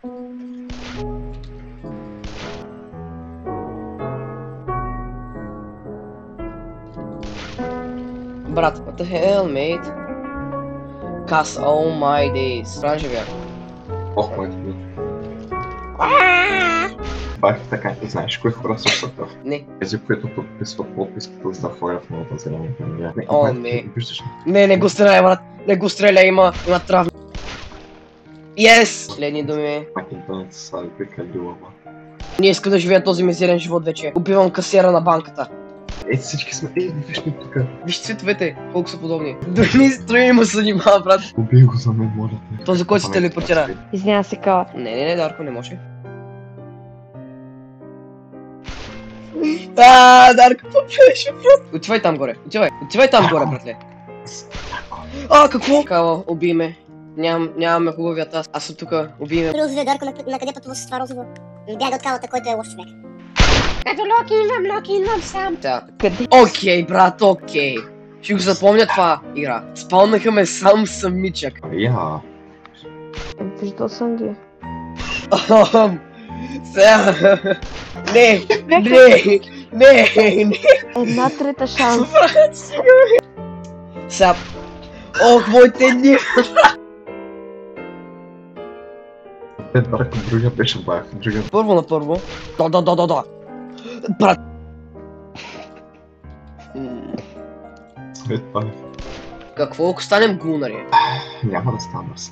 Брат, what the hell, mate? Кас, oh my days. Оранжевия. Ох, моето бе. Бах, така, ти знаеш кой хора са такъв? Не. Тези, които подписват подписката, за да ходят в новата зелена премия. О, не. Виждаш ли? Не го стреляй, брат. Не го стреляй, има травми. Yes! Ледни думи. Макинтонец са прекалила, ма. Не искам да живея този мизерен живот вече. Убивам касиера на банката. Всички сме, виж ми тука. Виж цветовете, колко са подобни. Дори ни строи му се занимава, брат. Убий го за мен, моля те. Този, който се телепортира. Извинява се, Кала. Не, Дарко, не може. Дарко, попиваше, брат. Отивай там горе, отивай там горе, братле. Какво? Кала, убий ме. Нямаме хубавия таз. Аз съм тука, убий ме. Розовия, Дарко, на къде пътува с това розово? Бяга от калата, който е лош човек. Ето Локи идвам сам. Къде? Окей, брат, окей. Ще го запомня това игра. Спалнаха ме сам самичък. Я. Виждал съм ги. Сега. Не. Една трета шанс. Сега. Ох, моите дни. Дарко, другия беше бах. Първо на първо. Да. Брат. След това. Какво, ако станем гунари? Няма да стана с